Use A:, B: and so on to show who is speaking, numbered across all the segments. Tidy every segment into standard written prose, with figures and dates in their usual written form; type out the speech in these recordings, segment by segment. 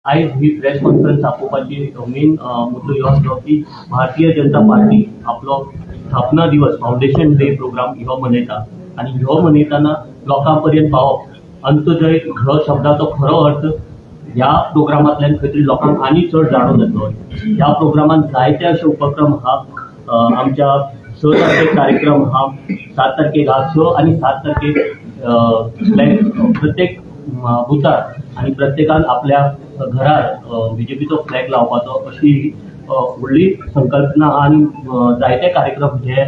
A: आयज ही press conference आपोवपाची main मुद्दो ह्यो आसलो की भारतीय जनता पार्टी आपलो स्थापना दिवस फाउंडेशन डे प्रोग्राम ह्यो मनयता आनी ह्यो मनयतना लोकां पर्यंत पावप अंत्योदय ह्यो शब्दाचो खरो अर्थ ह्या प्रोग्रामांतल्यान खंय तरी लोकांक आनी चड जाणून येतलो। ह्या प्रोग्रामान जायते अशे उपक्रम आहा। आमच्या 6 तारखेक कार्यक्रम आहा, 7 तारखेक आहा, 6 आनी 7 तारखेक प्रत्येक बुथार आनी प्रत्येकान आपल्या घरार बीजेपीचो फ्लॅग लावपाचो अशी व्हडली संकल्पना आनी जायते कार्यक्रम हे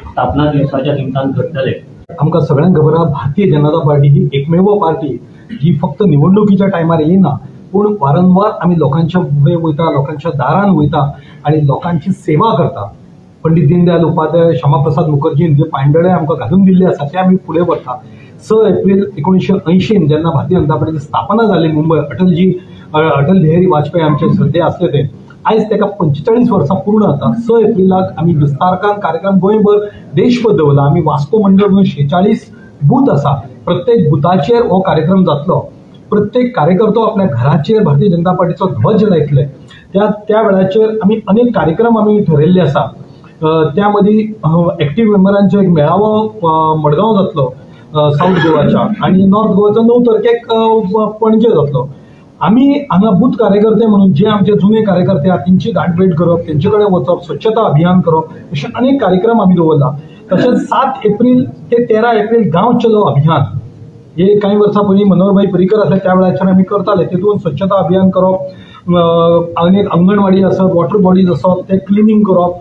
A: स्थापना दिवसाच्या निमतान घडटले।
B: आमकां सगळ्यांक खबर आहा, भारतीय जनता पार्टी ही एकमेव पार्टी जी फक्त निवडणुकीच्या टायमार येयना, पूण वारंवार आमी लोकांच्या फुडें वयता, लोकांच्या दारान वयता आनी लोकांची सेवा करता। पंडित दीनदयाल उपाध्याय, श्यामाप्रसाद मुखर्जीन जे पांयदळे आमकां घालून दिल्ले आसा ते आमी फुडें व्हरता। 6 एप्रील 1980 जेन्ना भारतीय जनता पार्टीची स्थापना जाली मुंबय, अटल बिहारी वाजपेयी आमचे श्रद्धेय आसले ते, आयज ताका 45 वर्सां पूर्ण जाता। 6 एप्रिलाक आमी विस्तारकान कार्यक्रम गोंयभर देशभर दवरला। आमी वास्को मंडळ म्हणून 46 बूथ आसा, प्रत्येक बुथाचेर हो कार्यक्रम जातलो। प्रत्येक कार्यकर्तो आपल्या घराचेर भारतीय जनता पार्टीचो ध्वज लायतले। त्या वेळाचेर आमी अनेक कार्यक्रम आमी ठरयल्ले आसा। त्या मदीं एक्टिव्ह मेंबरांचो एक मेळावो मडगांव जातलो साऊथ गोवाच्या, आनी नॉर्थ गोवाचो 9 तारखेक पणजे जातलो। आमी हांगा बूथ कार्यकर्ते म्हणून जे आमचे जुने कार्यकर्ते आहात तेंची गाठभेट करप, तेंचे कडेन वचप, स्वच्छता अभियान करप, अशे अनेक कार्यक्रम आमी दवरला। तशेंच 7 एप्रील ते 13 एप्रील गांव चलो अभियान हे काही वर्सां पयलीं मनोहरभाई पर्रीकर आसले त्या वेळाचेर आमी करताले। तेतून स्वच्छता अभियान करप, अनेक अंगणवाडी आसत, वॉटर बॉडीज आसत, ते क्लिनिंग करप,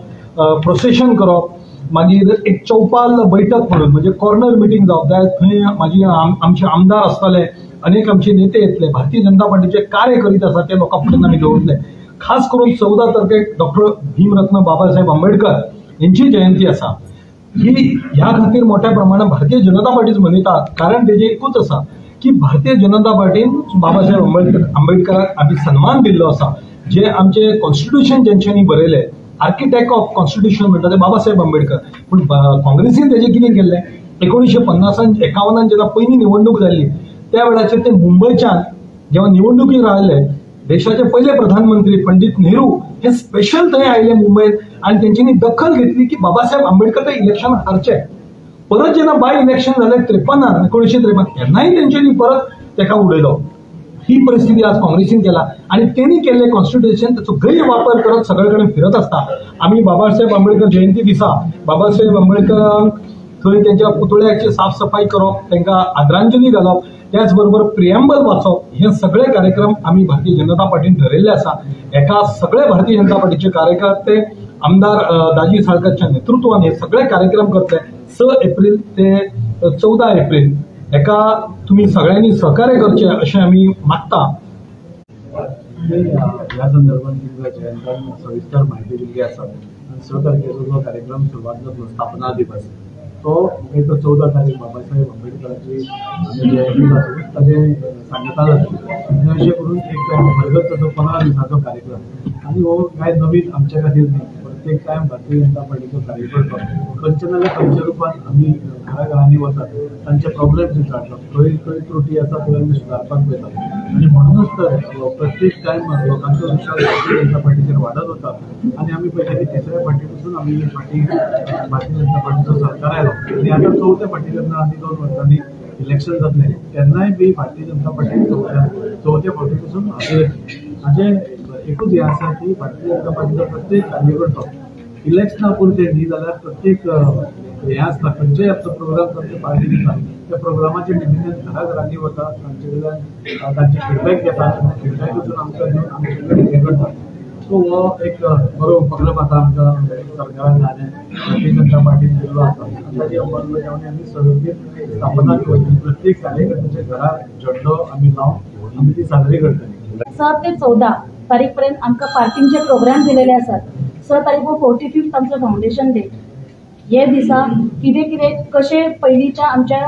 B: प्रोसेशन करप, मागीर एक चौपाल बैठक म्हणून म्हणजे कॉर्नर मिटींग जावप जाय, थंय मागीर आमचे आमदार आसतले, अनेक आमचे नेते येतले, भारतीय जनता पार्टीचे कार्य करीत आसा ते लोकां फुडें आमी दवरले। खास करून 14 तारखेक डॉक्टर भीमरत्न बाबासाहेब आंबेडकर यांची जयंती आसा। ही ह्या खातीर मोठ्या प्रमाणात भारतीय जनता पार्टीच मनयता, कारण तेजे एकूच आसा की भारतीय जनता पार्टीन बाबासाहेब आंबेडकराक आमी सन्मान दिल्लो आसा। जे आमचे कॉन्स्टिट्यूशन जेंच्यांनी बरयले, आर्किटेक्ट ऑफ कॉन्स्टिट्यूशन म्हणटा ते बाबासाहेब आंबेडकर, पूण काँग्रेसीन तेजे कितें केल्लें, 1950-51 जेन्ना पयली निवडणूक जाल्ली त्या वेळाचेर ते मुंबयच्यान जेव्हा निवडणुकीक रावले, देशाचे पहिले प्रधानमंत्री पंडित नेहरू हे स्पेशल थंय आयले मुंबईत आणि त्यांनी दखल घेतली की बाबासाहेब आंबेडकर ते इलेक्शन हारचे। परत जेन्ना बाय इलेक्शन झाले 1953 तेन्नाय तेंच्यांनी परत तेका उडयलो। ही परिस्थिती आज काँग्रेसीन केला आणि त्यांनी केले कॉन्स्टिट्यूशन त्याचो गैरवापर करत सगळीकडे फिरत असता। आम्ही बाबासाहेब आंबेडकर जयंती दिसा बाबासाहेब आंबेडकरांक थंय त्यांच्या पुतळ्याची साफसफाई करप, तांकां आदरांजली घालप, त्याचबरोबर प्रिएम्बल वाचप, हे सगळे कार्यक्रम आम्ही भारतीय जनता पार्टीन ठरयल्ले आसा। एका सगळे भारतीय जनता पार्टीचे कार्यकर्ते आमदार दाजी साळकाच्या नेतृत्वान हे सगळे कार्यक्रम करतले। 6 एप्रिल ते 14 एप्रिल एका तुम्ही सगळ्यांनी सहकार्य करचे अशें आमी मागता।
C: या संदर्भात जयंतान सविस्तर माहिती दिली आसा। 6 तारखेचो जो कार्यक्रम सुरवात जातलो स्थापना दिवस, तो 14 तारीख बाबासाहेब आंबेडकरांची जयंती जातली ताचे सांगता जातली। अशें करून एक भरगत असो 15 दिसांचो कार्यक्रम आनी हो काय नवीन आमच्या खातीर न्ही, प्रत्येक टायम भारतीय जनता पार्टीचो कार्यकर्तो खंयचे नाल्यार खंयच्या रूपान आमी घराघरांनी वतात, तांचे प्रॉब्लेम्स विचारतात, खंय त्रुटी आसा त्यो आमी सुदारपाक पळयतात आनी म्हणूनच तर प्रत्येक टायम लोकांचो विश्वास भारतीय जनता पार्टीचेर वाडत वता। आनी आमी पळयता की 3ऱ्या फावटीपासून आमी ही पार्टी भारतीय जनता पार्टीचो सरकार आयलो आनी आतां 4थ्या फावटी जेन्ना आनी 2 वर्सांनी इलेक्शन जातलें तेन्नाय बी भारतीय जनता पार्टी 4थ्या फावटीपासून हाजे एकूच हे आसा की भारतीय जनता पार्टीचो प्रत्येक कार्यकर्तो इलेक्शना पुरते न्ही जाल्यार प्रत्येक हे आसता खंयचेय आपलो प्रोग्राम तांचे पार्टी दिता, त्या प्रोग्रामाच्या निमित्तान घराघरांनी वता, तांचे कडल्यान तांचे फिडबॅक घेतात, फिडबॅक वचून आमकां दिवन आमी सगळे हे करतात। सो हो एक बरो उपक्रम आतां आमकां सरकारान जालें भारतीय जनता पार्टीन दिल्लो आसा। ताची अंमलबजावणी आमी सगळीं स्थापना दिवची, प्रत्येक कार्यकर्त्याच्या घरार झेंडो आमी लावन आमी ती साजरी करतली।
D: 6 ते 14 तारीख पर्यंत आमकां पार्टींचे प्रोग्राम दिलेले आसात। 6 तारीख 45th आमचो फाउंडेशन डे। हे दिसा कितें कितें कशें पयलींच्या आमच्या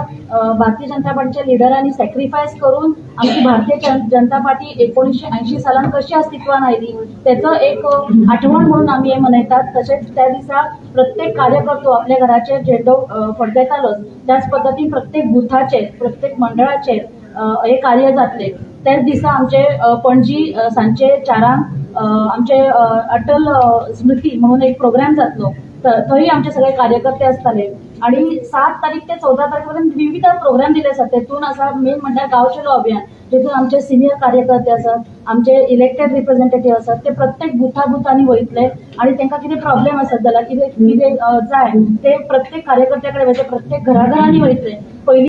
D: भारतीय जनता पार्टीच्या लिडरांनी सॅक्रिफायस करून आमची भारतीय जनता पार्टी 1980 सालान कशी अस्तित्वान आयली त्याचं एक आठवण म्हणून आमी हे मनयतात। तशेंच त्या दिसा प्रत्येक कार्यकर्तो आपल्या घराचेर झेंडो फडकयतालोच, त्याच पद्दतीन प्रत्येक बुथाचेर, प्रत्येक मंडळाचेर हे कार्य जातले त्याच दिसा आमचे पणजी सांचे 4 आमचे अटल स्मृती म्हणून एक प्रोग्राम जातलो थंय आमचे सगळे कार्यकर्ते आसताले आणि 7 तारीख ते 14 तारखेपर्यंत विविध प्रोग्राम दिले असतात तेतून असा मेन म्हणजे गांव चलो अभियान जेतून आमचे सिनियर कार्यकर्ते असतात आमचे इलेक्टेड रिप्रेझेंटेटिव्ह असतात ते प्रत्येक बुथांनी वयतले आणि तांकां कितें प्रॉब्लेम आसत जाल्यार कितें जाय ते प्रत्येक कार्यकर्त्याकडे वयतले प्रत्येक घराघरांनी वयतले.